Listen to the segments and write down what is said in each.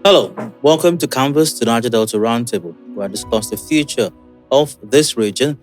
Hello, welcome to Canvas to Niger-Delta Roundtable, where I discuss the future of this region,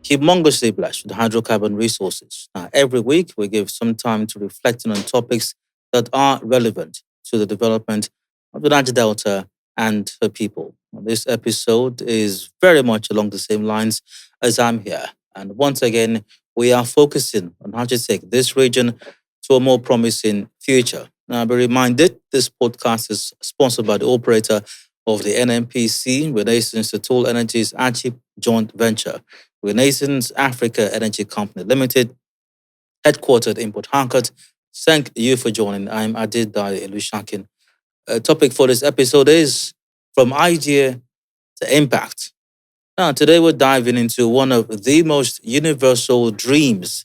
humongously blessed with hydrocarbon resources. Now, every week, we give some time to reflecting on topics that are relevant to the development of the Niger-Delta and her people. This episode is very much along the same lines as I'm here. And once again, we are focusing on how to take this region to a more promising future. Now, be reminded, this podcast is sponsored by the operator of the NMPC, Renaissance Total Energies Archie joint venture, Renaissance Africa Energy Company Limited, headquartered in Port Harcourt. Thank you for joining. I'm Adidai Elushakin. Topic for this episode is From Idea to Impact. Now, today we're diving into one of the most universal dreams,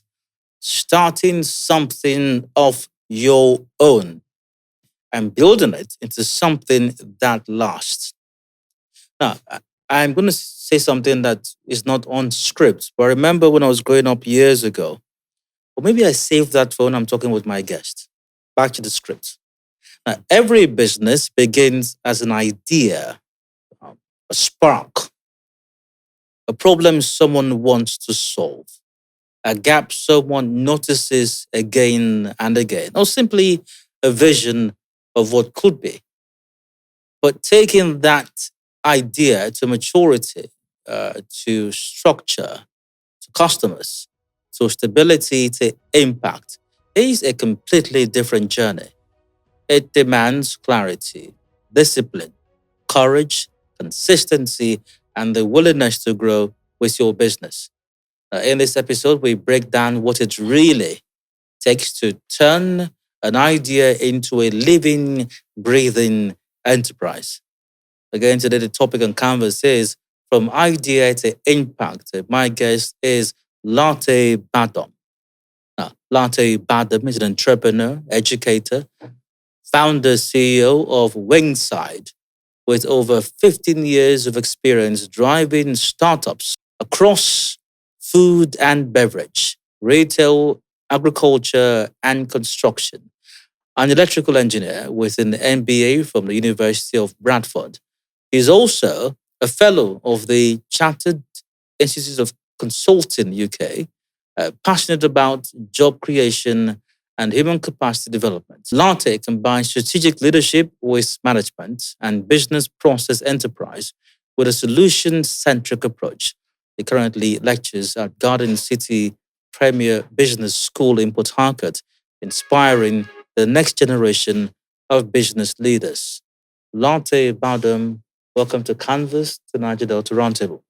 starting something of your own and building it into something that lasts. Now, I'm going to say something that is not on script, but I remember when I was growing up years ago, or maybe I saved that phone, I'm talking with my guest. Back to the script. Now, every business begins as an idea, a spark, a problem someone wants to solve, a gap someone notices again and again, or simply a vision of what could be. But taking that idea to maturity, to structure, to customers, to stability, to impact, is a completely different journey. It demands clarity, discipline, courage, consistency, and the willingness to grow with your business. In this episode, we break down what it really takes to turn an idea into a living, breathing enterprise. Again, today the topic on Canvas is From Idea to Impact. My guest is Larte Badom. Now, Larte Badom is an entrepreneur, educator, founder-CEO of Wingside, with over 15 years of experience driving startups across food and beverage, retail, agriculture, and construction. An electrical engineer with an MBA from the University of Bradford. He's also a fellow of the Chartered Institute of Consulting UK, passionate about job creation and human capacity development. Larte combines strategic leadership with management and business process enterprise with a solution-centric approach. He currently lectures at Garden City Premier Business School in Port Harcourt, inspiring the next generation of business leaders. Larte Badom, welcome to Canvas to Niger-Delta Roundtable.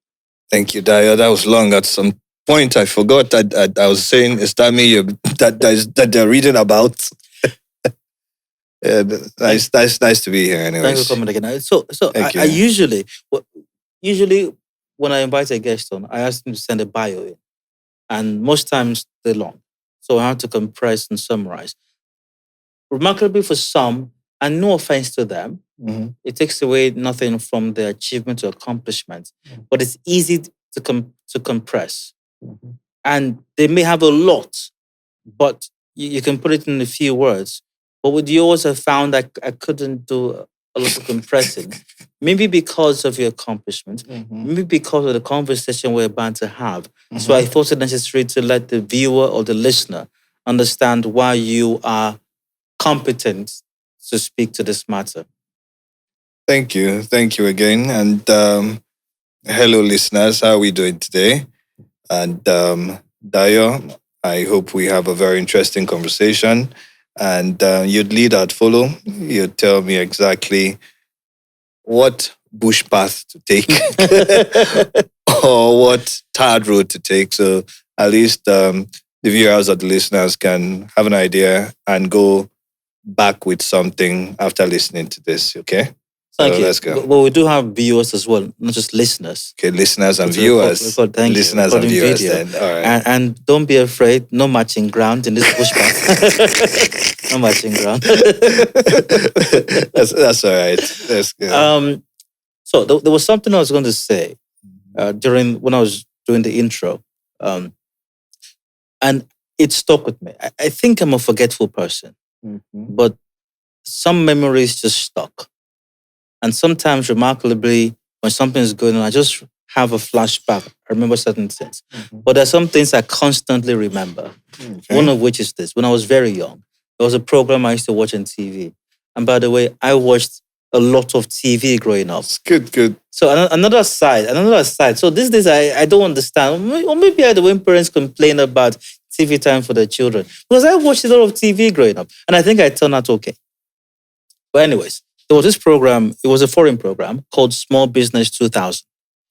Thank you, Dio. That was long. At some point, I forgot that I was saying, is that me that they're reading about? Nice to be here anyways. Thanks for coming again. So I usually when I invite a guest on, I ask them to send a bio in. And most times they're long. So I have to compress and summarize. Remarkably for some, and no offense to them, it takes away nothing from their achievement or accomplishment, but it's easy to compress. And they may have a lot, but you can put it in a few words. But with yours, I found that I couldn't do a lot of compressing. Maybe because of your accomplishments, maybe because of the conversation we're about to have. So I thought it necessary to let the viewer or the listener understand why you are competent to speak to this matter. Thank you again. And hello, listeners. How are we doing today? And Dio, I hope we have a very interesting conversation. And you'd lead, I'd follow. You'd tell me exactly what bush path to take or what tarred road to take. So at least the viewers or the listeners can have an idea and go back with something after listening to this, okay? Thank you. Let's go. Well, we do have viewers as well, not just listeners. Okay, listeners and viewers. Thank listeners you. and viewers video. then. All right. And don't be afraid, no matching ground in this bushpath. No matching ground. That's all right. That's good. So there was something I was going to say when I was doing the intro. And it stuck with me. I think I'm a forgetful person, but some memories just stuck. And sometimes, remarkably, when something is going on, I just have a flashback. I remember certain things. But there's some things I constantly remember. One of which is this. When I was very young, there was a program I used to watch on TV. And by the way, I watched a lot of TV growing up. It's good. So another side. So these days I don't understand. Or maybe the way parents complain about TV time for their children. Because I watched a lot of TV growing up. And I think I turned out okay. But anyways, there was this program. It was a foreign program called Small Business 2000.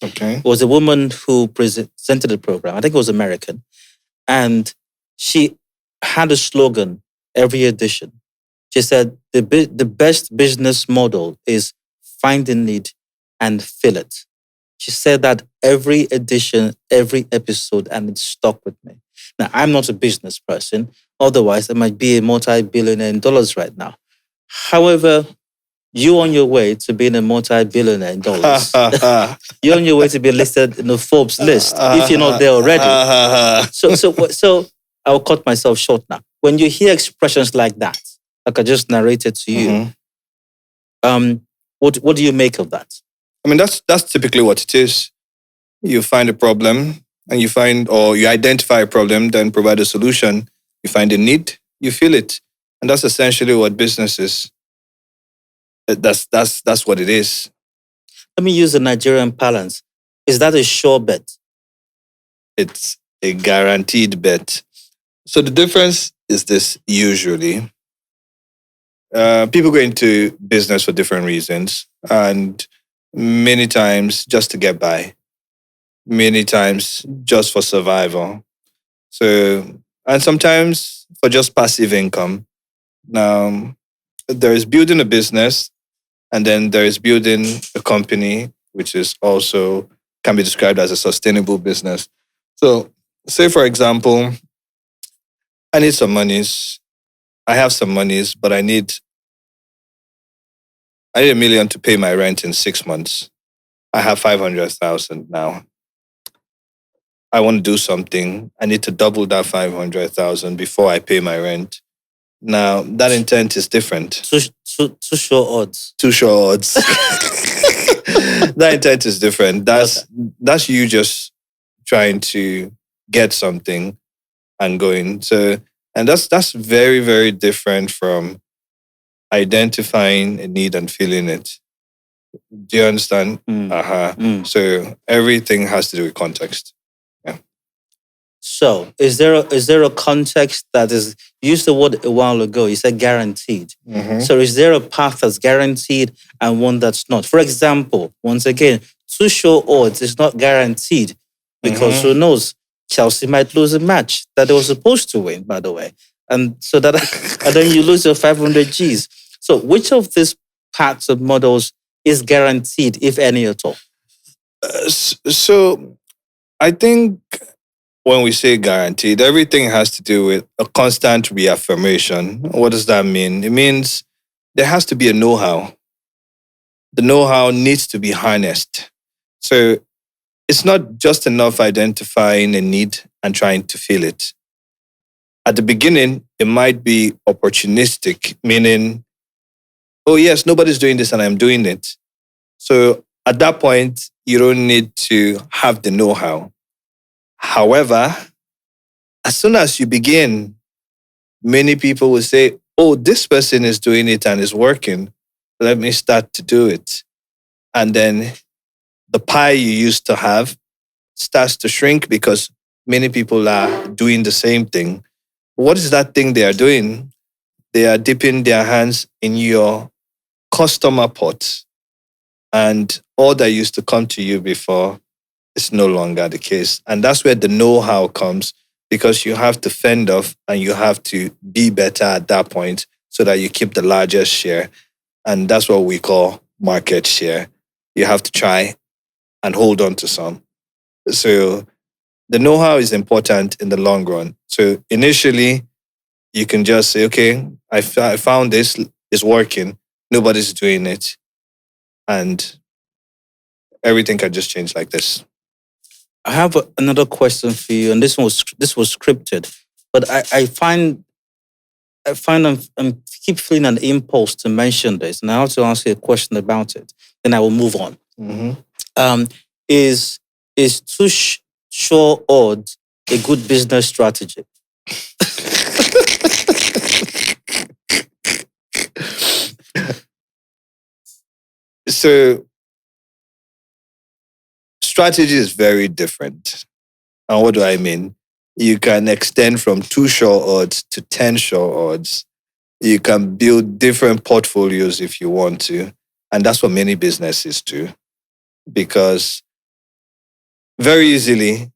Okay. It was a woman who presented the program. I think it was American. And she had a slogan every edition. She said, the best business model is find the need and fill it. She said that every edition, every episode, and it stuck with me. Now, I'm not a business person. Otherwise, I might be a multi-billionaire in dollars right now. However, you're on your way to being a multi-billionaire in dollars. You're on your way to be listed in the Forbes list if you're not there already. So I'll cut myself short now. When you hear expressions like that, like I just narrated to you, what do you make of that? I mean, that's typically what it is. You find a problem and you identify a problem, then provide a solution. You find a need, you fill it. And that's essentially what business is. That's what it is. Let me use the Nigerian parlance. Is that a sure bet? It's a guaranteed bet. So the difference is this usually. People go into business for different reasons, and many times just to get by, many times just for survival. So, and sometimes for just passive income. Now, there is building a business, and then there is building a company, which is also can be described as a sustainable business. So, say for example, I need some monies. I have some monies, but I need $1 million to pay my rent in 6 months. I have 500,000 now. I want to do something. I need to double that 500,000 before I pay my rent. Now, that intent is different. Too sure odds. Too sure odds. That intent is different. That's you just trying to get something and going. So, and that's very, very different from identifying a need and feeling it. Do you understand? So everything has to do with context. Yeah. So is there a context that is, you used the word a while ago, you said guaranteed. So is there a path that's guaranteed and one that's not? For example, once again, too sure odds is not guaranteed because who knows, Chelsea might lose a match that they were supposed to win, by the way. And so that and then you lose your 500 Gs. So which of these paths of models is guaranteed, if any at all? So I think when we say guaranteed, everything has to do with a constant reaffirmation. What does that mean? It means there has to be a know-how. The know-how needs to be harnessed. So it's not just enough identifying a need and trying to fill it. At the beginning, it might be opportunistic, meaning, oh yes, nobody's doing this and I'm doing it. So at that point, you don't need to have the know-how. However, as soon as you begin, many people will say, oh, this person is doing it and is working. Let me start to do it. And then the pie you used to have starts to shrink because many people are doing the same thing. What is that thing they are doing? They are dipping their hands in your customer pot. And all that used to come to you before is no longer the case. And that's where the know-how comes, because you have to fend off and you have to be better at that point so that you keep the largest share. And that's what we call market share. You have to try and hold on to some. So the know-how is important in the long run. So initially, you can just say, okay, I found this is working. Nobody's doing it. And everything can just change like this. I have another question for you, and this was scripted, but I find I find I'm keep feeling an impulse to mention this, and I have to ask you a question about it. Then I will move on. Mm-hmm. Um, is too sure odds a good business strategy? So strategy is very different. And what do I mean? You can extend from 2 sure odds to 10 sure odds. You can build different portfolios if you want to. And that's what many businesses do. Because very easily,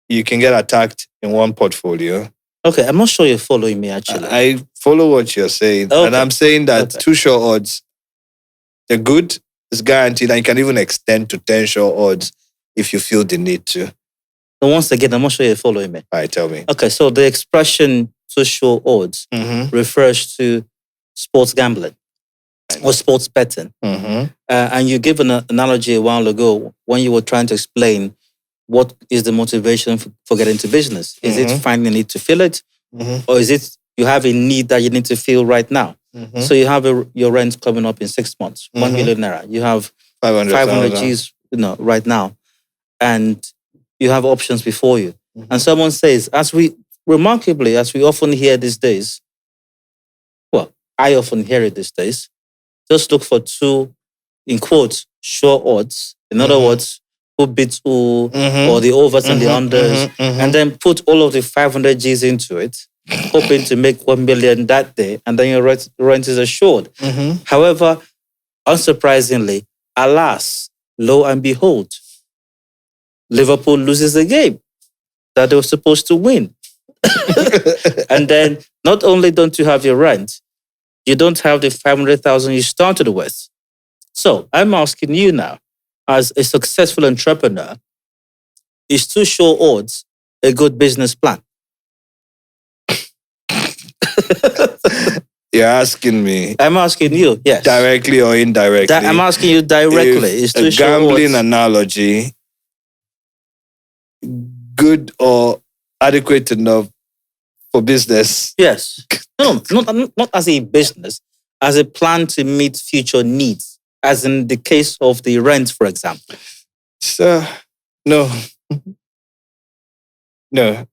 you can get attacked in one portfolio. Okay, I'm not sure you're following me actually. I follow what you're saying. Okay. And I'm saying that Okay. 2 sure odds, they're good, it's guaranteed, and you can even extend to 10 sure odds if you feel the need to. So once again, I'm not sure you're following me. All right, tell me. Okay, so the expression "to show odds" Mm-hmm. refers to sports gambling or sports betting. Mm-hmm. And you gave an analogy a while ago when you were trying to explain what is the motivation for getting into business. Is it finding a need to fill it? Mm-hmm. Or is it you have a need that you need to fill right now? Mm-hmm. So you have your rent coming up in 6 months, 1 million naira. You have 500 G's, right now. And you have options before you. Mm-hmm. And someone says, as we often hear these days, well, I often hear it these days, just look for 2, in quotes, sure odds. In other words, who beats who, or the overs and the unders, and then put all of the 500 G's into it, hoping to make 1 million that day, and then your rent is assured. However, unsurprisingly, alas, lo and behold, Liverpool loses a game that they were supposed to win. And then not only don't you have your rent, you don't have the 500,000 you started with. So I'm asking you now, as a successful entrepreneur, is 2 sure odds a good business plan? You're asking me. I'm asking you, yes. Directly or indirectly. I'm asking you directly. Is 2 a sure gambling odds analogy good or adequate enough for business? Yes. No, not as a business, as a plan to meet future needs, as in the case of the rent, for example. So, no. No.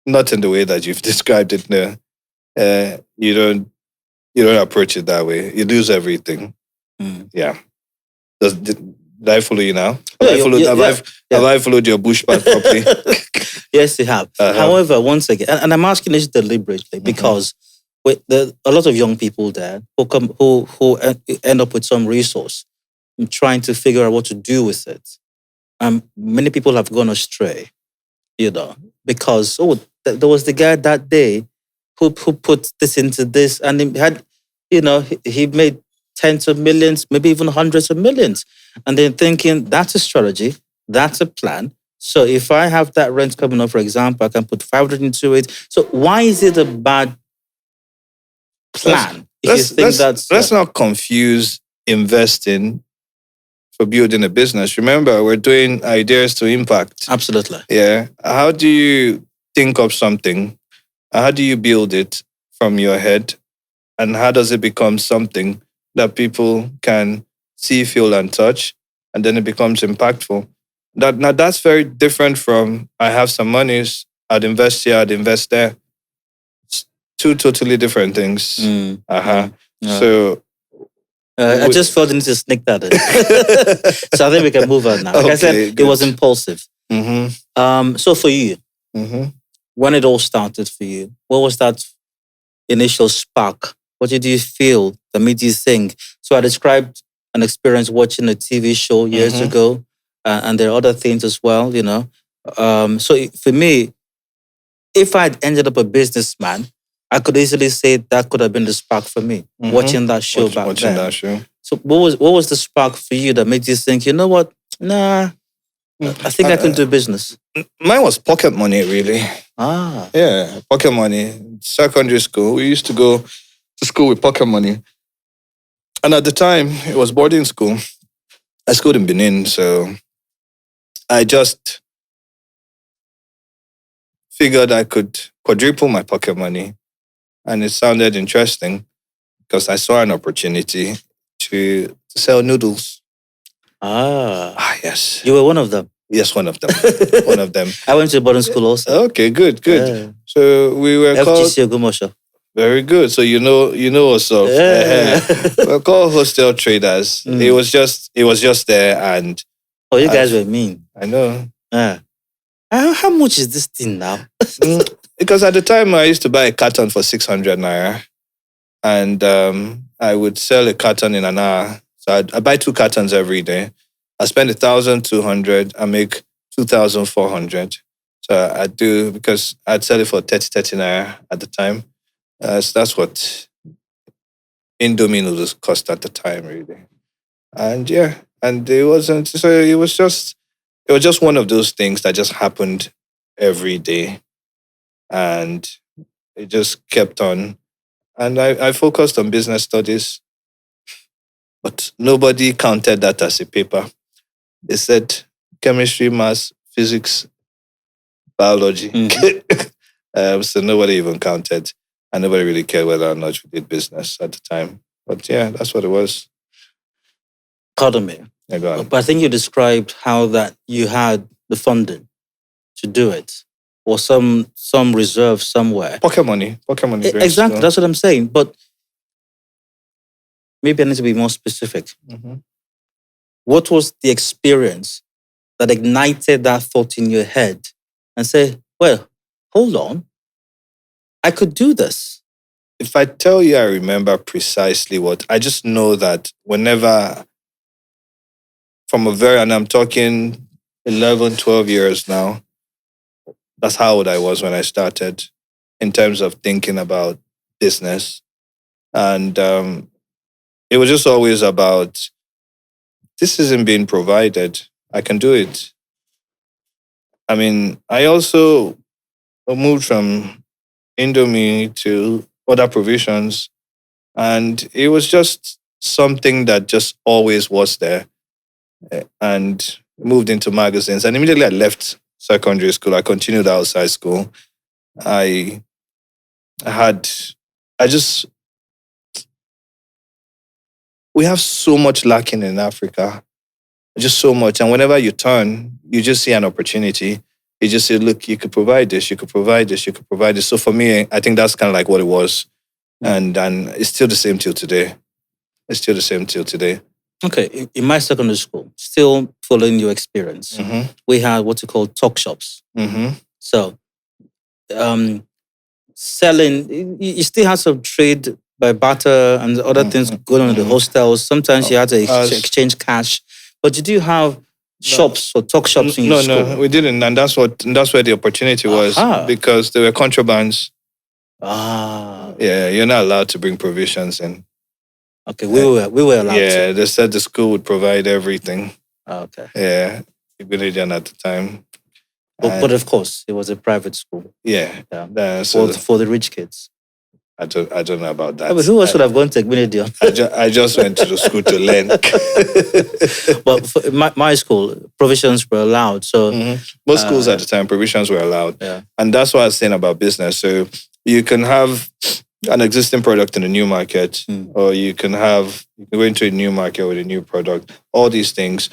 Not in the way that you've described it, no. You don't approach it that way. You lose everything. Yeah. Did I follow you now? Have I followed your bush path properly? Yes, you have. However, once again, and I'm asking this deliberately because there are a lot of young people there who end up with some resource and trying to figure out what to do with it. Many people have gone astray, because there was the guy that day who put this into this, and he had, he made tens of millions, maybe even hundreds of millions, and then thinking that's a strategy, that's a plan. So if I have that rent coming up, for example, I can put 500 into it. So why is it a bad plan? Let's not confuse investing for building a business. Remember, we're doing ideas to impact. Absolutely. Yeah. How do you think of something? How do you build it from your head? And how does it become something that people can see, feel, and touch? And then it becomes impactful. That's very different from I have some monies, I'd invest here, I'd invest there. It's 2 totally different things. So I just felt the need to sneak that in. So I think we can move on now. Like I said, it was impulsive. So for you, when it all started for you, what was that initial spark? What did you feel that made you think? So I described an experience watching a TV show years ago, and there are other things as well, So for me, if I'd ended up a businessman, I could easily say that could have been the spark for me, watching that show back then. That show. So what was the spark for you that made you think, you know what? Nah, I think I can do business. Mine was pocket money, really. Yeah, pocket money. Secondary school, we used to go to school with pocket money. And at the time, it was boarding school. I schooled in Benin, so I just figured I could quadruple my pocket money and it sounded interesting because I saw an opportunity to sell noodles. Yes. You were one of them. Yes, one of them. One of them. I went to boarding school also. Okay, good. Yeah. So we were FGC Ogumosho. very good. So you know us of. Yeah. We're called hostel traders. It was just there, and you guys were mean. I know. Yeah. How much is this thing now? Because at the time I used to buy a carton for 600 naira, and I would sell a carton in an hour. So I buy 2 cartons every day. I spend 1,200. I make 2,400. So I do, because I'd sell it for 30 naira at the time. So that's what Indomie noodles cost at the time, really. And and it wasn't. So it was just one of those things that just happened every day, and it just kept on. And I focused on business studies, but nobody counted that as a paper. They said chemistry, maths, physics, biology. So nobody even counted, and nobody really cared whether or not we did business at the time. But yeah, that's what it was. Pardon me. Yeah, go on. But I think you described how that you had the funding to do it, or some reserve somewhere. Pocket money. Exactly, that's what I'm saying. But maybe I need to be more specific. Mm-hmm. What was the experience that ignited that thought in your head and say, well, hold on, I could do this? If I tell you I remember precisely what, I just know that whenever, and I'm talking 11, 12 years now, that's how old I was when I started in terms of thinking about business. And it was just always about, this isn't being provided. I can do it. I mean, I also moved from Indomie to other provisions, and it was just something that just always was there. And moved into magazines, and immediately I left secondary school. I continued outside school. We have so much lacking in Africa, just so much. And whenever you turn, you just see an opportunity. You just say, look, you could provide this, you could provide this, you could provide this. So for me, I think that's kind of like what it was. And it's still the same till today. Okay, in my secondary school, still following your experience, we had what you call talk shops. So, selling, you still had some trade by barter and other things going on in the hostels. Sometimes you had to exchange cash. But did you have shops or talk shops in your school? No, we didn't. And that's where the opportunity was, because there were contrabands. Yeah, you're not allowed to bring provisions in. Okay, we were allowed to. Yeah, they said the school would provide everything. Okay. Yeah, Ignition at the time. But of course, it was a private school. Yeah. For the rich kids. I don't know about that. But who else would have gone to Ignition? I just went to the school to learn. But for my school, provisions were allowed. So most schools at the time, provisions were allowed. Yeah. And that's what I was saying about business. So you can have an existing product in a new market, or you can go into a new market with a new product. All these things.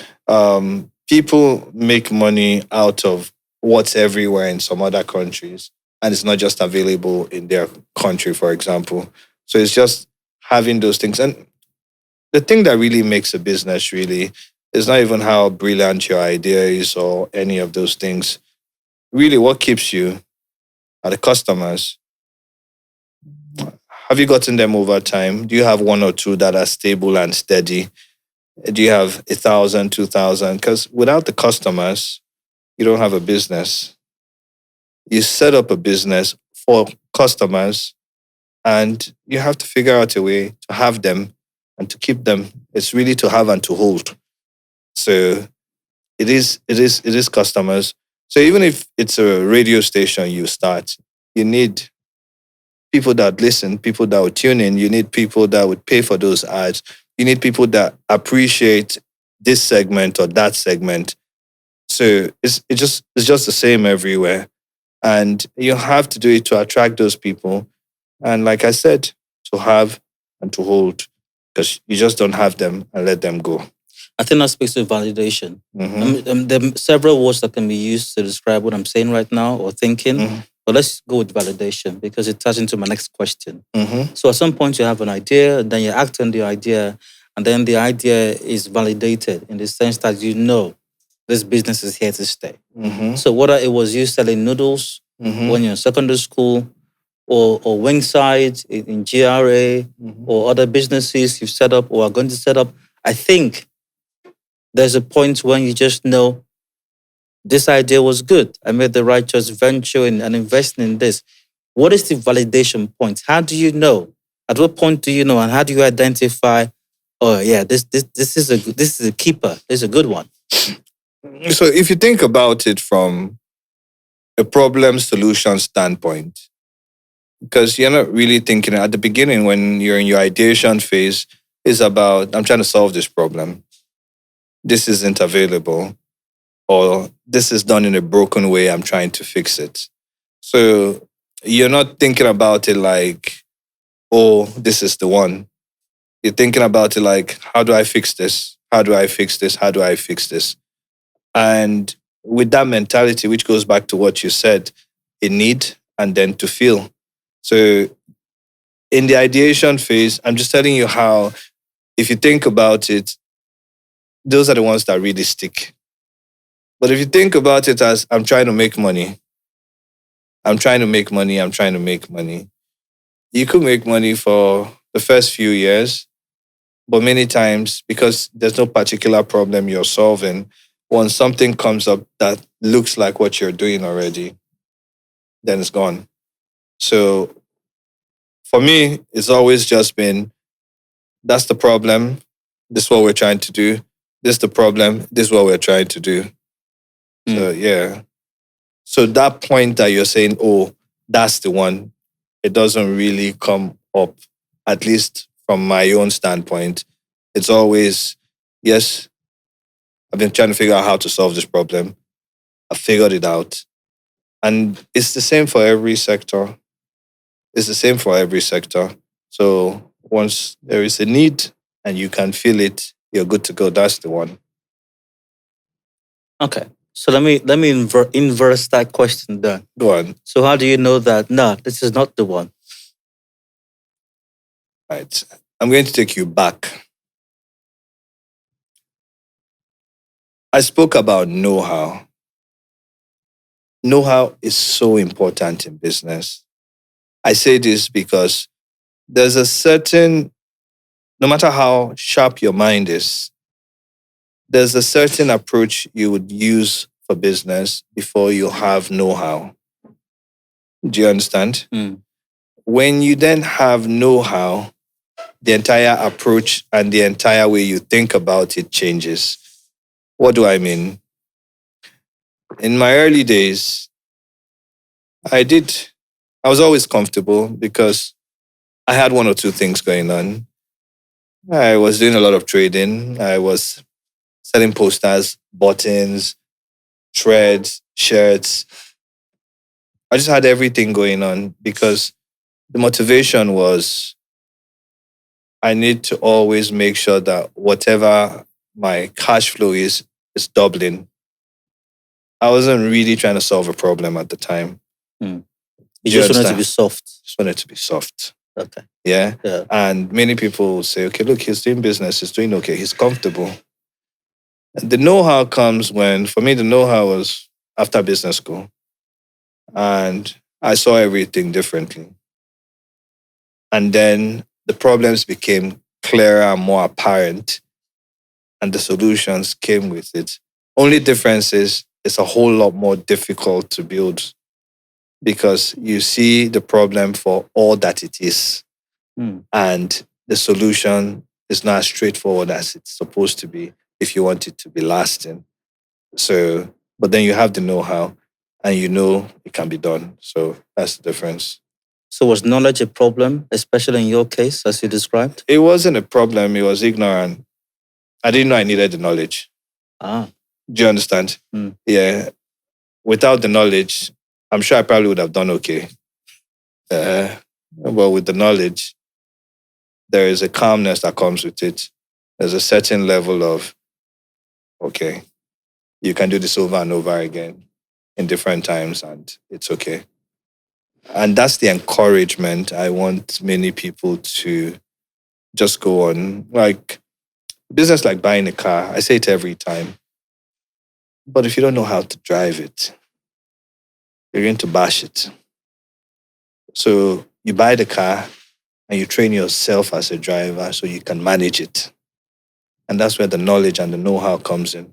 People make money out of what's everywhere in some other countries, and it's not just available in their country, for example. So it's just having those things. And the thing that really makes a business really is not even how brilliant your idea is or any of those things. Really, what keeps you are the customers. Have you gotten them over time? Do you have one or two that are stable and steady? Do you have 1,000, 2,000? Because without the customers, you don't have a business. You set up a business for customers, and you have to figure out a way to have them and to keep them. It's really to have and to hold. So it is customers. So even if it's a radio station you start, you need people that listen, people that would tune in. You need people that would pay for those ads. You need people that appreciate this segment or that segment. So it's just the same everywhere. And you have to do it to attract those people. And like I said, to have and to hold, because you just don't have them and let them go. I think that speaks to validation. Mhm. There are several words that can be used to describe what I'm saying right now or thinking. Mhm. But let's go with validation because it ties into my next question. Mhm. So at some point you have an idea, then you act on the idea, and then the idea is validated in the sense that you know this business is here to stay. Mhm. So whether it was you selling noodles Mhm. when you're in secondary school, or Wingside in GRA, Mhm. or other businesses you've set up or are going to set up, I think there's a point when you just know this idea was good. I made the right choice venturing and investing in this. What is the validation point? How do you know? At what point do you know? And how do you identify? Oh yeah, this is a keeper. This is a good one. So if you think about it from a problem solution standpoint, because you're not really thinking at the beginning when you're in your ideation phase, is about I'm trying to solve this problem. This isn't available, or this is done in a broken way. I'm trying to fix it. So you're not thinking about it like, oh, this is the one. You're thinking about it like, how do I fix this? How do I fix this? How do I fix this? And with that mentality, which goes back to what you said, a need and then to feel. So in the ideation phase, I'm just telling you how, if you think about it, those are the ones that really stick. But if you think about it as I'm trying to make money, I'm trying to make money, I'm trying to make money, you could make money for the first few years, but many times because there's no particular problem you're solving, once something comes up that looks like what you're doing already, then it's gone. So for me, it's always just been that's the problem. This is what we're trying to do. This is the problem. This is what we're trying to do. So yeah. So that point that you're saying, oh, that's the one, it doesn't really come up, at least from my own standpoint. It's always, yes, I've been trying to figure out how to solve this problem. I figured it out. And it's the same for every sector. It's the same for every sector. So once there is a need and you can feel it, you're good to go. That's the one. Okay. So let me inverse that question then. Go on. So how do you know that no, this is not the one? Right. I'm going to take you back. I spoke about know-how. Know-how is so important in business. I say this because there's a certain, no matter how sharp your mind is, there's a certain approach you would use for business before you have know-how. Do you understand? When you then have know-how, the entire approach and the entire way you think about it changes. What do I mean? In my early days, I was always comfortable because I had one or two things going on. I was doing a lot of trading. I was selling posters, buttons, threads, shirts. I just had everything going on because the motivation was I need to always make sure that whatever my cash flow is doubling. I wasn't really trying to solve a problem at the time. You Do just wanted to understand? be soft. Just wanted to be soft. Okay. Yeah. Yeah. And many people will say, okay, look, he's doing business, he's doing okay, he's comfortable. And the know-how comes when, for me, the know-how was after business school. And I saw everything differently. And then the problems became clearer and more apparent, and the solutions came with it. Only difference is it's a whole lot more difficult to build because you see the problem for all that it is. And the solution is not as straightforward as it's supposed to be if you want it to be lasting. So, but then you have the know-how and you know it can be done. So that's the difference. So was knowledge a problem, especially in your case, as you described? It wasn't a problem. It was ignorant. I didn't know I needed the knowledge. Ah. Do you understand? Yeah. Without the knowledge, I'm sure I probably would have done okay. But with the knowledge, there is a calmness that comes with it. There's a certain level of, okay, you can do this over and over again in different times and it's okay. And that's the encouragement I want many people to just go on. Like business like buying a car, I say it every time. But if you don't know how to drive it, you're going to bash it. So you buy the car and you train yourself as a driver so you can manage it. And that's where the knowledge and the know-how comes in.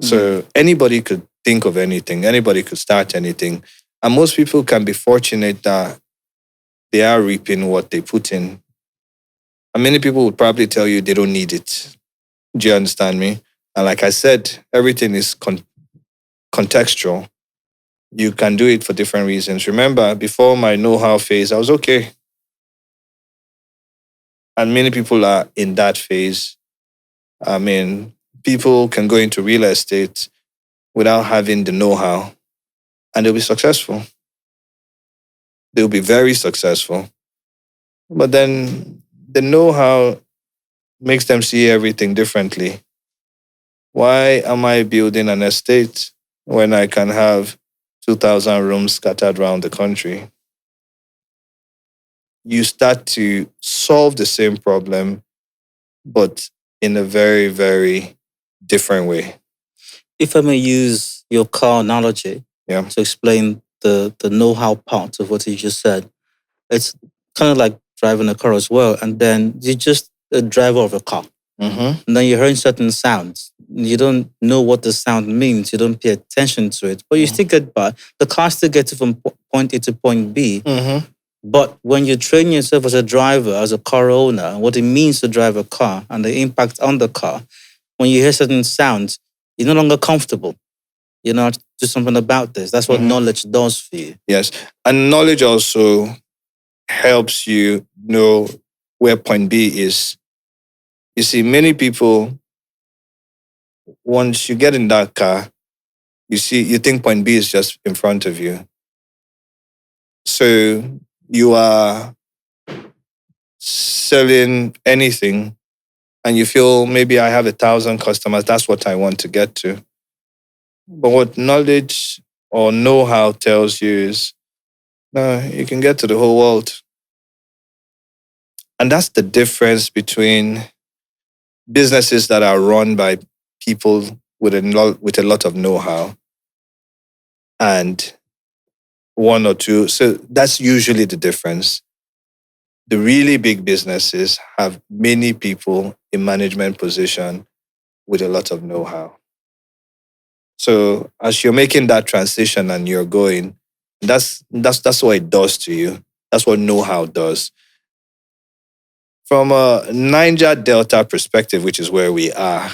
So anybody could think of anything, anybody could start anything. And most people can be fortunate that they are reaping what they put in. And many people would probably tell you they don't need it. Do you understand me? And like I said, everything is contextual. You can do it for different reasons. Remember, before my know-how phase, I was okay. And many people are in that phase. I mean, people can go into real estate without having the know-how, and they'll be successful. They'll be very successful. But then the know-how makes them see everything differently. Why am I building an estate when I can have 2,000 rooms scattered around the country? You start to solve the same problem, but in a very, very different way. If I may use your car analogy to explain the know-how part of what you just said, it's kind of like driving a car as well. And then you're just a driver of a car. Mm-hmm. And then you're hearing certain sounds. You don't know what the sound means. You don't pay attention to it. But you still get by. The car still gets you from point A to point B. Mm-hmm. But when you train yourself as a driver, as a car owner, what it means to drive a car and the impact on the car, when you hear certain sounds, you're no longer comfortable. You know, do something about this. That's what knowledge does for you. Yes. And knowledge also helps you know where point B is. You see, many people, once you get in that car, you think point B is just in front of you. So you are selling anything and you feel maybe I have 1,000 customers, that's what I want to get to. But what knowledge or know-how tells you is, no, you can get to the whole world. And that's the difference between businesses that are run by people with a lot of know-how and one or two. So that's usually the difference. The really big businesses have many people in management position with a lot of know-how. So as you're making that transition and you're going, that's what it does to you. That's what know-how does. From a Niger-Delta perspective, which is where we are,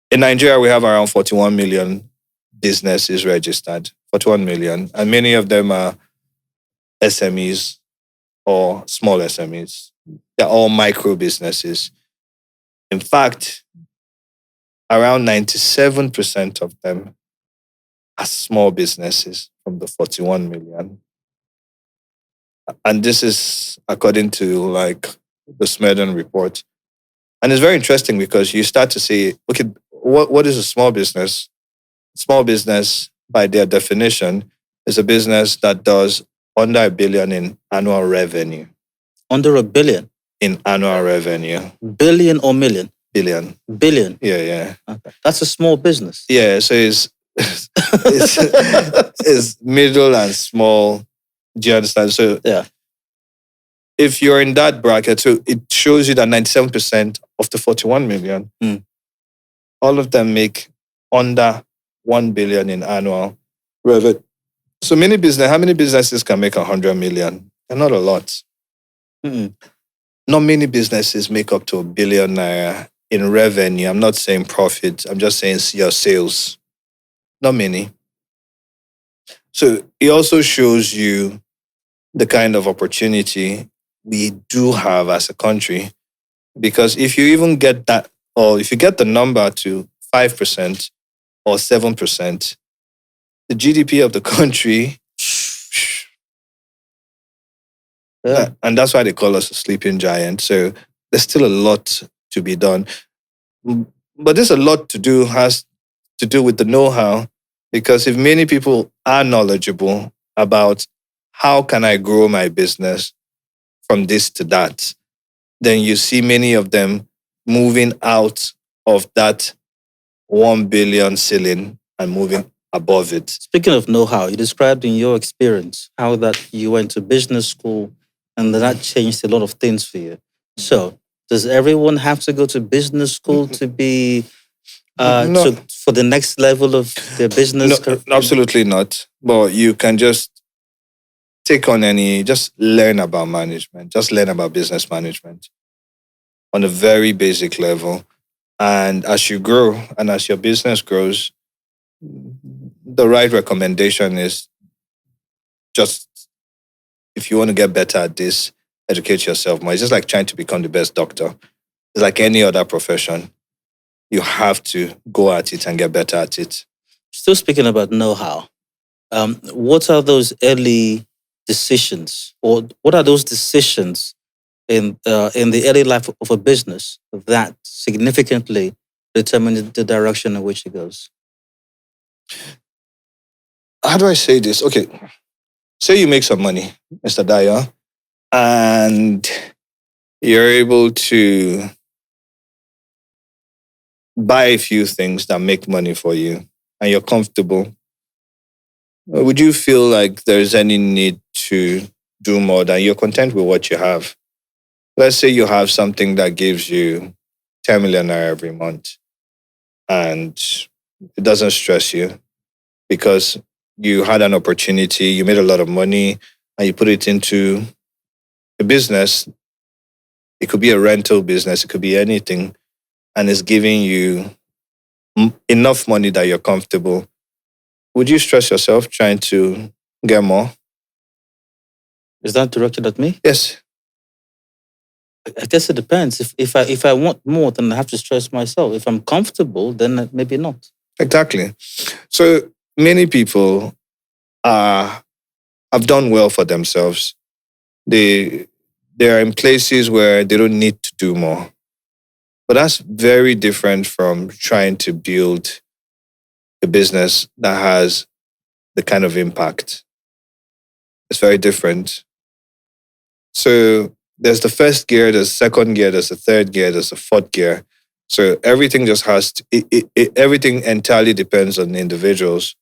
in Nigeria, we have around 41 million businesses registered, 41 million, and many of them are SMEs or small SMEs. They're all micro businesses. In fact, around 97% of them are small businesses from the 41 million. And this is according to like the Smedon report. And it's very interesting because you start to see, okay, what is a small business? Small business, by their definition, is a business that does under $1 billion in annual revenue. Under $1 billion? In annual revenue. Billion or million? Billion. Billion? Yeah. Okay. That's a small business. Yeah, so it's middle and small. Do you understand? So yeah, if you're in that bracket, so it shows you that 97% of the 41 million, all of them make under 1 billion in annual revenue. So how many businesses can make 100 million? They're not a lot. Not many businesses make up to 1 billion naira in revenue. I'm not saying profit. I'm just saying your sales. Not many. So it also shows you the kind of opportunity we do have as a country. Because if you even get that, or if you get the number to 5% or 7%, the GDP of the country, Yeah. and that's why they call us a sleeping giant. So there's still a lot to be done. But there's a lot to do has to do with the know-how, because if many people are knowledgeable about how can I grow my business from this to that, then you see many of them moving out of that 1 billion ceiling and moving above it. Speaking of know-how, you described in your experience how that you went to business school and that changed a lot of things for you. So, does everyone have to go to business school to be No. for the next level of their business? No, absolutely not. But you can just take on just learn about management, just learn about business management on a very basic level. And as you grow and as your business grows, the right recommendation is just, if you want to get better at this, educate yourself more. It's just like trying to become the best doctor. It's like any other profession. You have to go at it and get better at it. Still speaking about know-how, what are those early decisions, or what are those decisions in the early life of a business that significantly determine the direction in which it goes? How do I say this? Okay, say you make some money, Mr. Dyer, and you're able to buy a few things that make money for you, and you're comfortable. Would you feel like there's any need to do more than you're content with what you have? Let's say you have something that gives you 10 million naira every month, and it doesn't stress you because you had an opportunity, you made a lot of money, and you put it into a business. It could be a rental business, it could be anything, and it's giving you enough money that you're comfortable. Would you stress yourself trying to get more? Is that directed at me? Yes. I guess it depends. If I want more, then I have to stress myself. If I'm comfortable, then maybe not. Exactly. So many people have done well for themselves. They are in places where they don't need to do more. But that's very different from trying to build a business that has the kind of impact. It's very different. So there's the first gear, there's the second gear, there's the third gear, there's the fourth gear. So everything just has to, everything entirely depends on the individuals.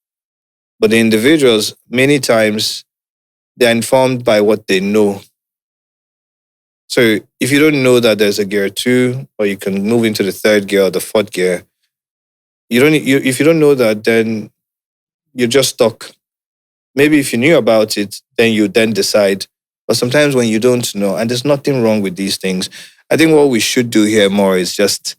But the individuals, many times, they're informed by what they know. So if you don't know that there's a gear 2, or you can move into the third gear or the fourth gear, if you don't know that, then you're just stuck. Maybe if you knew about it, then you then decide. But sometimes when you don't know, and there's nothing wrong with these things, I think what we should do here more is just,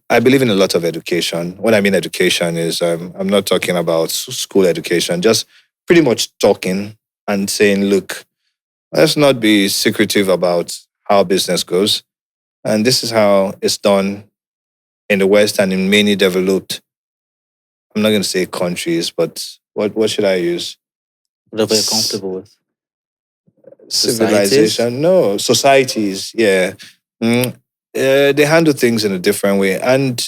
I believe in a lot of education. When I mean education is, I'm not talking about school education, just pretty much talking and saying, look, let's not be secretive about how business goes. And this is how it's done in the West and in many developed, I'm not going to say countries, but what should I use? Whatever you're comfortable with. Civilization? No, societies, yeah. They handle things in a different way. And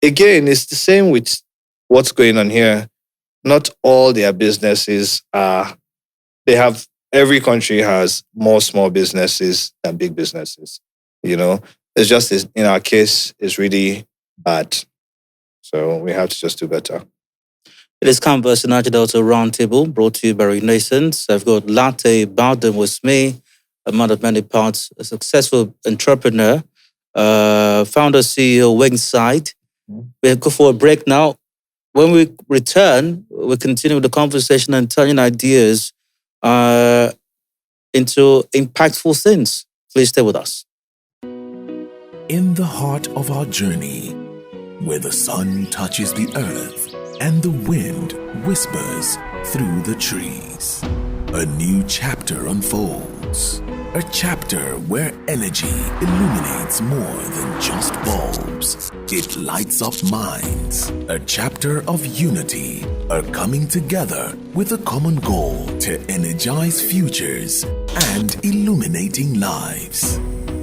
again, it's the same with what's going on here. Not all their businesses every country has more small businesses than big businesses. It's just, in our case, it's really bad. So we have to just do better. It is Canvas and Niger-Delta Roundtable, brought to you by Renaissance. I've got Larte Badom with me, a man of many parts, a successful entrepreneur, founder-CEO of Wingside. We'll go for a break now. When we return, we'll continue the conversation and turning ideas into impactful things. Please stay with us. In the heart of our journey, where the sun touches the earth and the wind whispers through the trees, a new chapter unfolds. A chapter where energy illuminates more than just bulbs. lives. It lights up minds. A chapter of unity, a coming together with a common goal to energize futures and illuminating lives.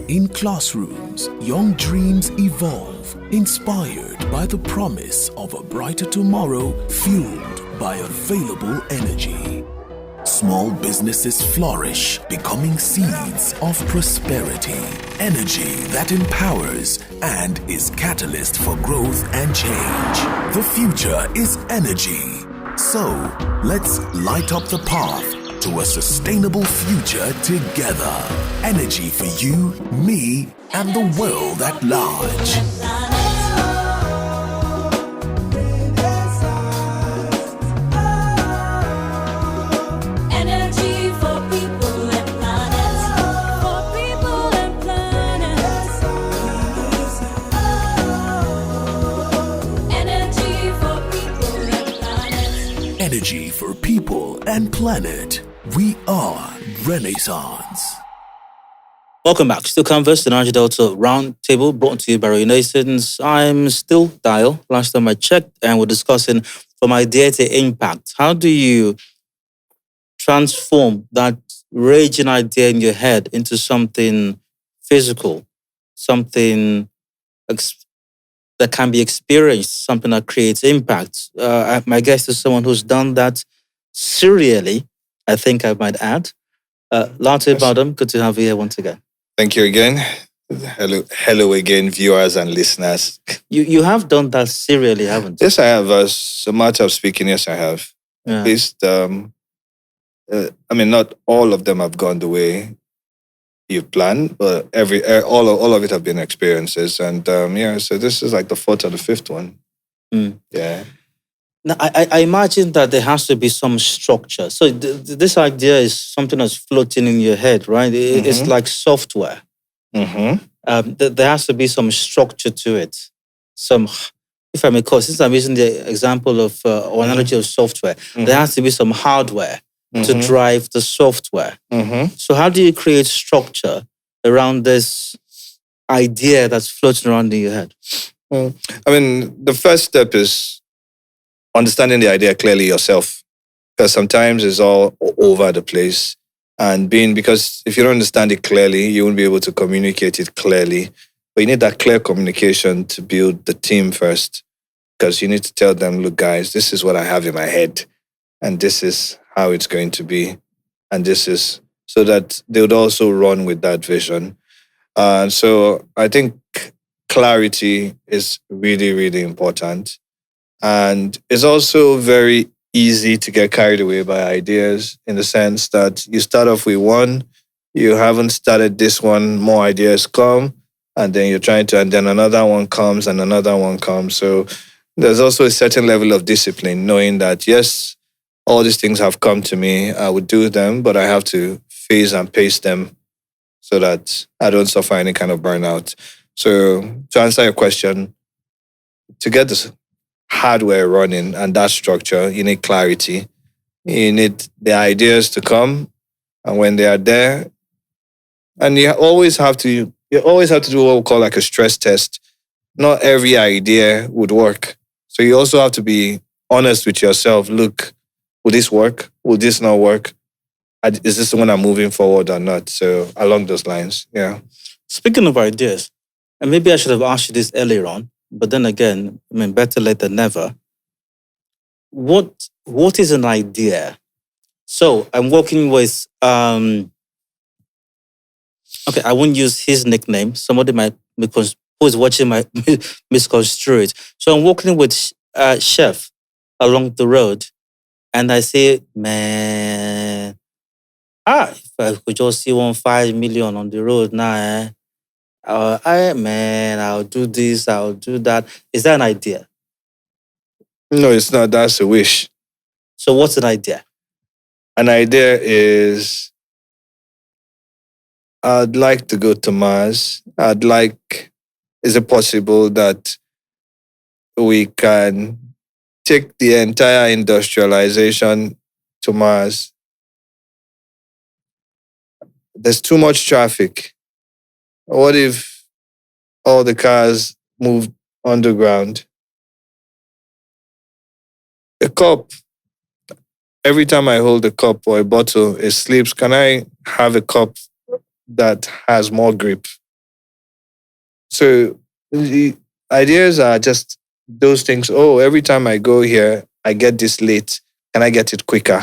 In classrooms, young dreams evolve, inspired by the promise of a brighter tomorrow fueled by available energy. Small businesses flourish, becoming seeds of prosperity. Energy that empowers and is catalyst for growth and change. The future is energy. So, let's light up the path to a sustainable future together. Energy for you, me, and the world at large. Energy for people and planet. We are Renaissance. Welcome back. Still Canvas, the Niger-Delta Roundtable, brought to you by Renaissance. I'm still Dial. Last time I checked, and we're discussing from idea to impact. How do you transform that raging idea in your head into something physical, something that can be experienced, something that creates impact? My guest is someone who's done that serially, I think I might add. Larte Badom, good to have you here once again. Thank you again. Hello again, viewers and listeners. You have done that serially, haven't you? Yes, I have. As a matter of speaking, yes, I have. Yeah. At least, not all of them have gone the way you planned, but all of it have been experiences. And so this is like the fourth or the fifth one. Mm. Yeah. Now, I imagine that there has to be some structure. So this idea is something that's floating in your head, right? It's like software. Mm-hmm. There has to be some structure to it. Some, if I may call, since I'm using the example of or analogy of software, there has to be some hardware to drive the software. So how do you create structure around this idea that's floating around in your head? The first step is understanding the idea clearly yourself, because sometimes it's all over the place. And because if you don't understand it clearly, you won't be able to communicate it clearly. But you need that clear communication to build the team first, because you need to tell them, look, guys, this is what I have in my head, and this is how it's going to be. And this is so that they would also run with that vision. So I think clarity is really, really important. And it's also very easy to get carried away by ideas, in the sense that you start off with one, you haven't started this one, more ideas come, and then you're trying to, and then another one comes and another one comes. So there's also a certain level of discipline, knowing that, yes, all these things have come to me, I would do them, but I have to phase and pace them so that I don't suffer any kind of burnout. So to answer your question, to get this hardware running and that structure, you need clarity. You need the ideas to come, and when they are there, and you always have to do what we call like a stress test. Not every idea would work. So you also have to be honest with yourself. Look, will this work? Will this not work? Is this the one I'm moving forward or not? So along those lines, yeah. Speaking of ideas, and maybe I should have asked you this earlier on, but then again, better late than never. What is an idea? So I'm working with, I won't use his nickname. Somebody might, because who is watching might misconstrue it. So I'm working with a chef along the road, and I say, man, if I could just see 1.5 million on the road now, I'll do this, I'll do that. Is that an idea? No, it's not. That's a wish. So what's an idea? An idea is, I'd like to go to Mars. Is it possible that we can take the entire industrialization to Mars? There's too much traffic. What if all the cars moved underground. A cup, every time I hold a cup or a bottle, it slips. Can I have a cup that has more grip? So the ideas are just those things. Oh, every time I go here, I get this late. Can I get it quicker?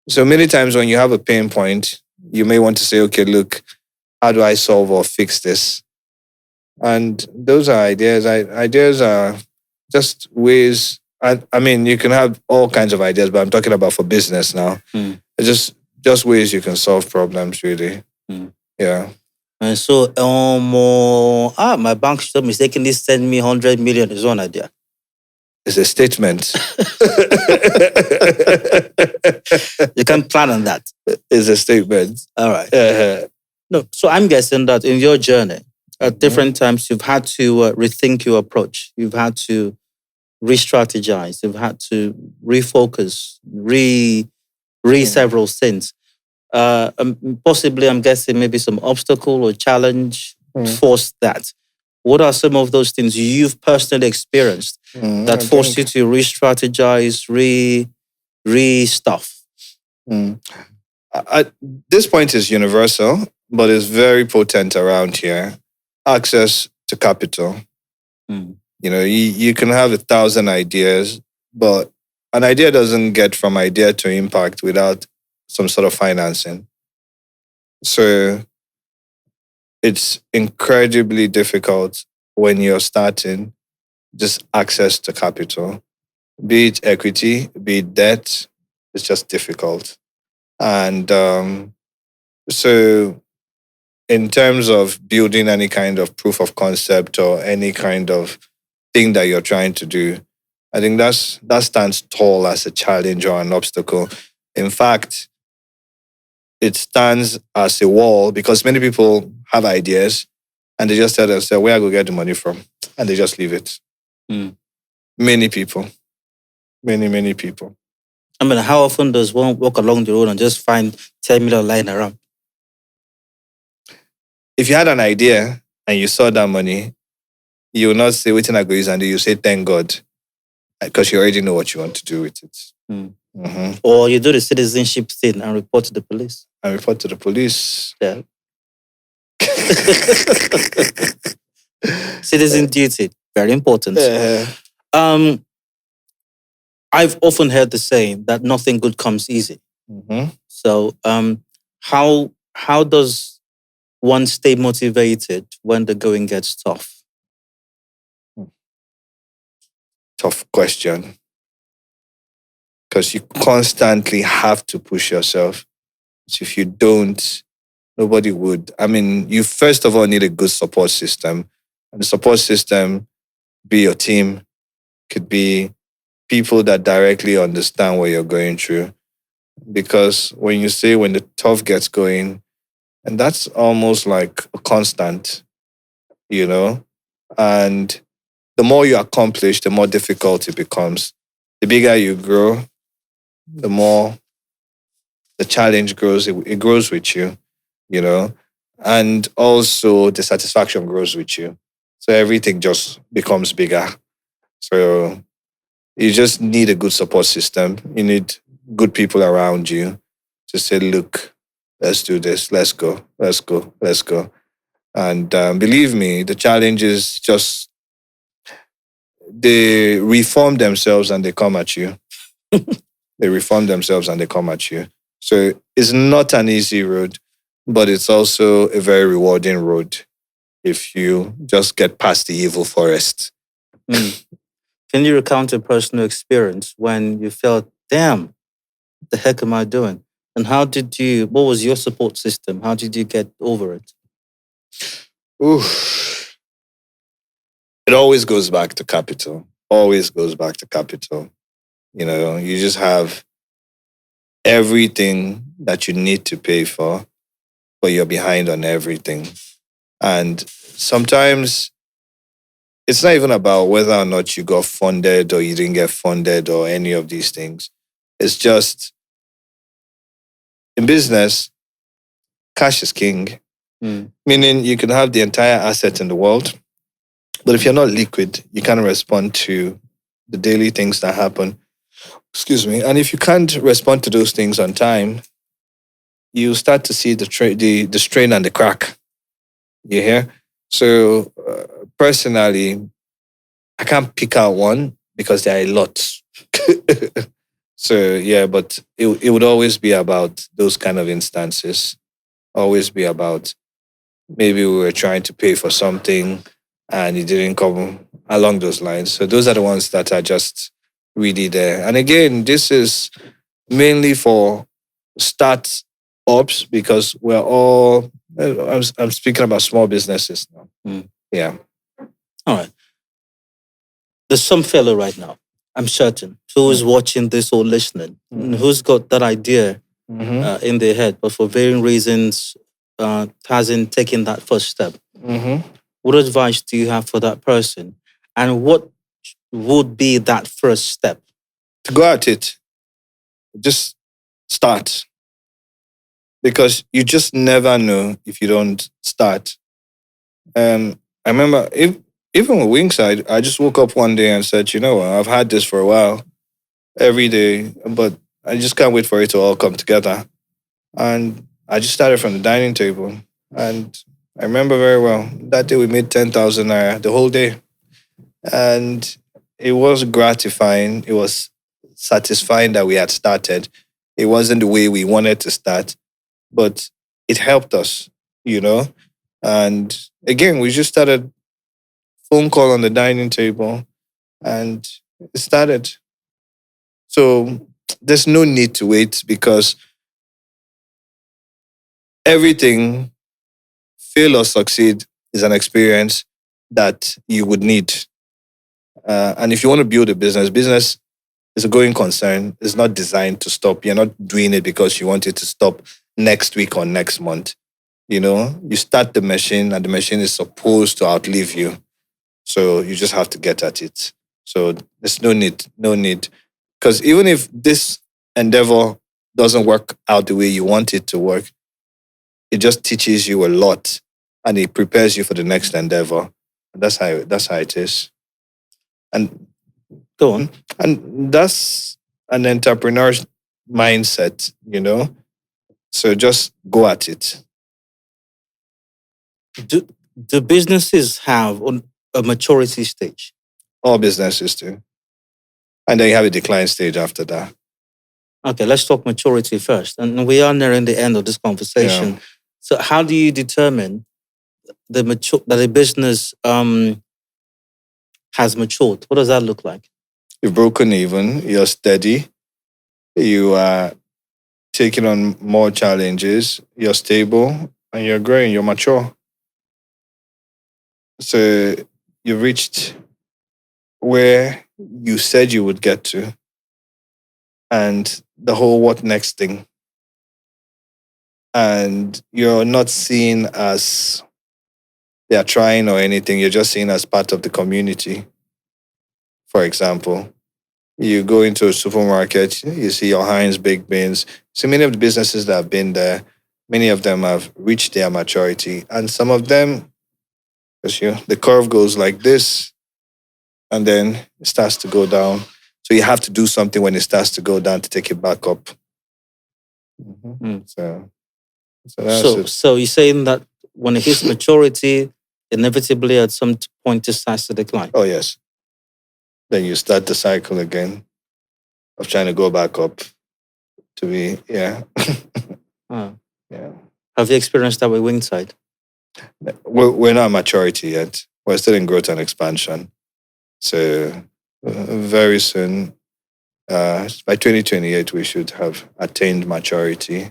So many times when you have a pain point, you may want to say, okay, look, how do I solve or fix this? And those are ideas. Ideas are just ways. I mean, you can have all kinds of ideas, but I'm talking about for business now. It's just ways you can solve problems, really. Yeah. And so, my bank should mistakenly send me 100 million is one idea. It's a statement. You can plan on that. It's a statement. All right. No, so I'm guessing that in your journey, at different times, you've had to rethink your approach. You've had to re-strategize. You've had to refocus, several things. Possibly, I'm guessing maybe some obstacle or challenge forced that. What are some of those things you've personally experienced that forced you to re-strategize, re-stuff? This point is universal, but it's very potent around here. Access to capital. You know, you can have 1,000 ideas, but an idea doesn't get from idea to impact without some sort of financing. So it's incredibly difficult when you're starting, just access to capital, be it equity, be it debt. It's just difficult. And so in terms of building any kind of proof of concept or any kind of thing that you're trying to do, I think that stands tall as a challenge or an obstacle. In fact, it stands as a wall because many people have ideas and they just tell themselves, where I go get the money from? And they just leave it. Many people. Many people. I mean, how often does one walk along the road and just find 10 million lying around? If you had an idea and you saw that money, you will not say, waiting I go use, and you say, thank God, because you already know what you want to do with it. Or you do the citizenship thing and report to the police. Yeah. Citizen duty, very important. I've often heard the saying that nothing good comes easy. So how does one stay motivated when the going gets tough? Tough question. Because you constantly have to push yourself. So if you don't, nobody would. I mean, you first of all need a good support system. And the support system, be your team, could be people that directly understand what you're going through. Because when the tough gets going, and that's almost like a constant, you know? And the more you accomplish, the more difficult it becomes. The bigger you grow, the more the challenge grows. It grows with you, you know? And also the satisfaction grows with you. So everything just becomes bigger. So you just need a good support system. You need good people around you to say, look, let's do this. Let's go. And believe me, the challenge is just they reform themselves and they come at you. So it's not an easy road, but it's also a very rewarding road if you just get past the evil forest. Can you recount a personal experience when you felt, damn, what the heck am I doing? And what was your support system? How did you get over it? It always goes back to capital. You know, you just have everything that you need to pay for, but you're behind on everything. And sometimes it's not even about whether or not you got funded or you didn't get funded or any of these things. It's just, in business, cash is king. Meaning you can have the entire asset in the world, But if you're not liquid, you can't respond to the daily things that happen. Excuse me. And if you can't respond to those things on time, you start to see the strain and the crack. You hear? So personally, I can't pick out one because there are a lot. So yeah, but it would always be about those kind of instances. Always be about maybe we were trying to pay for something and it didn't come along those lines. So those are the ones that are just really there. And again, this is mainly for start ups because we're all, I'm speaking about small businesses now. Yeah. All right. There's some fellow right now, I'm certain, who is watching this or listening, who's got that idea in their head, but for varying reasons hasn't taken that first step. What advice do you have for that person? And what would be that first step? To go at it. Just start. Because you just never know if you don't start. I remember, even with Wingside, I just woke up one day and said, you know what, I've had this for a while, every day, but I just can't wait for it to all come together. And I just started from the dining table. And I remember very well, that day we made 10,000 naira the whole day. And it was gratifying. It was satisfying that we had started. It wasn't the way we wanted to start, but it helped us, you know. And again, we just started phone call on the dining table and it started. So there's no need to wait because everything, fail or succeed, is an experience that you would need. And if you want to build a business is a going concern. It's not designed to stop. You're not doing it because you want it to stop next week or next month. You know, you start the machine and the machine is supposed to outlive you. So you just have to get at it. So there's no need. Because even if this endeavor doesn't work out the way you want it to work, it just teaches you a lot and it prepares you for the next endeavor. And that's how it is. And go on. And that's an entrepreneur's mindset, you know. So just go at it. Do businesses have a maturity stage? All businesses do. And then you have a decline stage after that. Okay, let's talk maturity first. And we are nearing the end of this conversation. Yeah. So how do you determine that a business has matured? What does that look like? You've broken even, you're steady, you are taking on more challenges, you're stable, and you're growing, you're mature. So you reached where you said you would get to. And the whole what next thing. And you're not seen as they are trying or anything. You're just seen as part of the community. For example, you go into a supermarket, you see your Heinz baked beans. So many of the businesses that have been there, many of them have reached their maturity. And some of them, the curve goes like this, and then it starts to go down. So you have to do something when it starts to go down to take it back up. So that's it. So you're saying that when it hits maturity, inevitably at some point it starts to decline? Oh, yes. Then you start the cycle again of trying to go back up to be, yeah. Yeah. Have you experienced that with Wingside? We're not at maturity yet. We're still in growth and expansion. So very soon, by 2028, we should have attained maturity.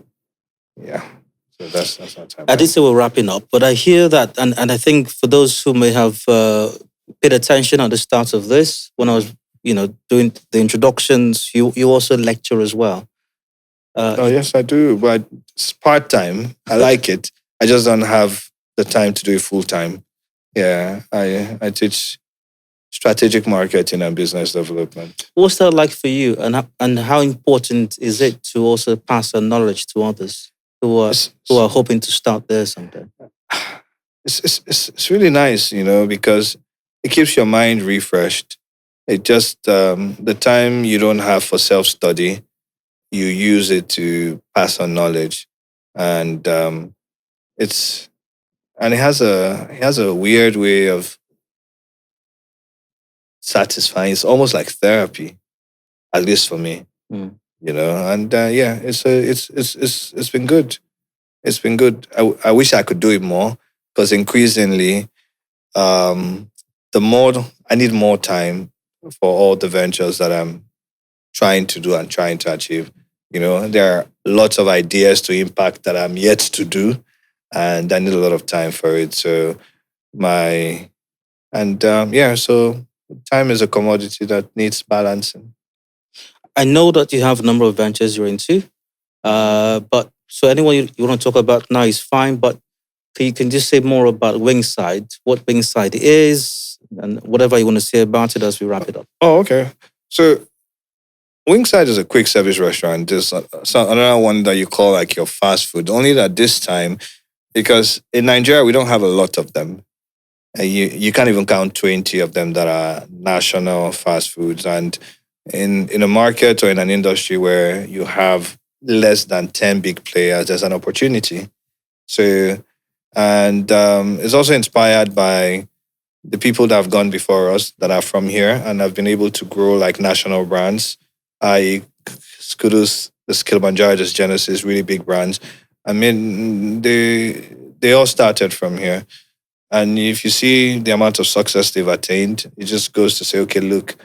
Yeah. So that's our time. I did say we're wrapping up, but I hear that, and I think for those who may have paid attention at the start of this, when I was, doing the introductions, you also lecture as well. Oh, yes, I do, but it's part-time. I like it. I just don't have the time to do it full-time. Yeah, I teach strategic marketing and business development. What's that like for you, and how important is it to also pass on knowledge to others who are hoping to start there someday? It's really nice, because it keeps your mind refreshed. It just, the time you don't have for self-study, you use it to pass on knowledge. And it's, and it has a weird way of satisfying. It's almost like therapy, at least for me. Mm. And yeah, it's been good. It's been good. I wish I could do it more, because increasingly, the more I need more time for all the ventures that I'm trying to do and trying to achieve. There are lots of ideas to impact that I'm yet to do, and I need a lot of time for it. So so time is a commodity that needs balancing. I know that you have a number of ventures you're into, but so anyone you want to talk about now is fine, but you can just say more about Wingside, what Wingside is, and whatever you want to say about it as we wrap it up. Oh, okay. So Wingside is a quick service restaurant. There's another one that you call like your fast food, only that this time, because in Nigeria, we don't have a lot of them. You can't even count 20 of them that are national fast foods. And in a market or in an industry where you have less than 10 big players, there's an opportunity. So, and it's also inspired by the people that have gone before us that are from here and have been able to grow like national brands. Skudus, this Kilimanjaro, this Genesis, really big brands. I mean, they all started from here. And if you see the amount of success they've attained, it just goes to say, okay, look,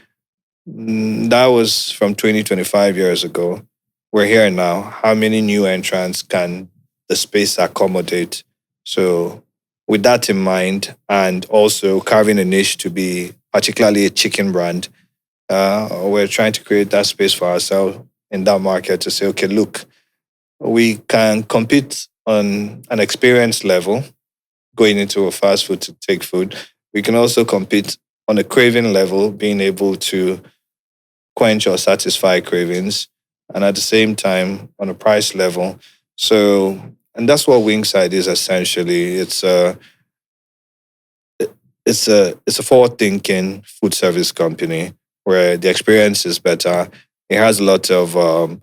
that was from 25 years ago. We're here now. How many new entrants can the space accommodate? So with that in mind, and also carving a niche to be particularly a chicken brand, we're trying to create that space for ourselves in that market to say, okay, look, we can compete on an experience level going into a fast food to take food. We can also compete on a craving level, being able to quench or satisfy cravings, and at the same time on a price level. So, and that's what Wingside is essentially. It's a forward-thinking food service company where the experience is better. It has a lot of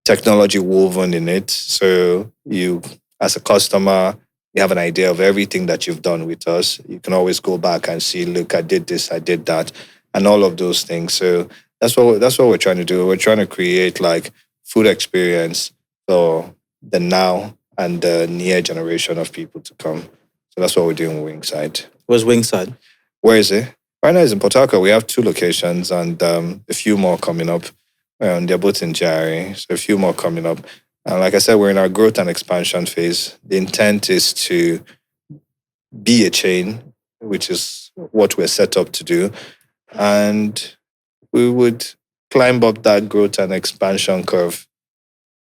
technology woven in it. So you, as a customer, you have an idea of everything that you've done with us. You can always go back and see, look, I did this, I did that, and all of those things. So that's what we're trying to do. We're trying to create like food experience for the now and the near generation of people to come. So that's what we're doing with Wingside. Where's Wingside? Where is it? Right now it's in Port Harcourt. We have 2 locations and a few more coming up. They're both in Jari, so a few more coming up. And like I said, we're in our growth and expansion phase. The intent is to be a chain, which is what we're set up to do. And we would climb up that growth and expansion curve,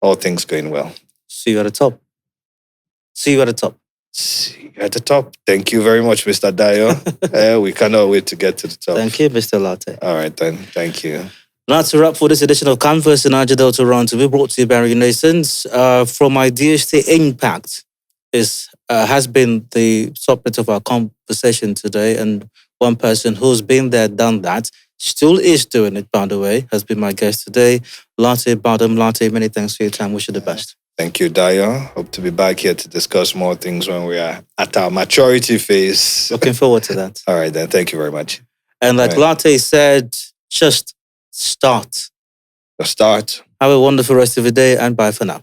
all things going well. See you at the top. See you at the top. See you at the top. Thank you very much, Mr. Dayo. We cannot wait to get to the top. Thank you, Mr. Larte. All right, then. Thank you. That's a wrap for this edition of Canvas in Niger-Delta Roundtable, brought to you by Renaissance. From ideas to impact has been the subject of our conversation today. And one person who's been there, done that, still is doing it, by the way, has been my guest today, Larte Badom. Larte, many thanks for your time. Wish you the best. Thank you, Dayo. Hope to be back here to discuss more things when we are at our maturity phase. Looking forward to that. All right, then. Thank you very much. And like Larte said, just start. Just start. Have a wonderful rest of your day and bye for now.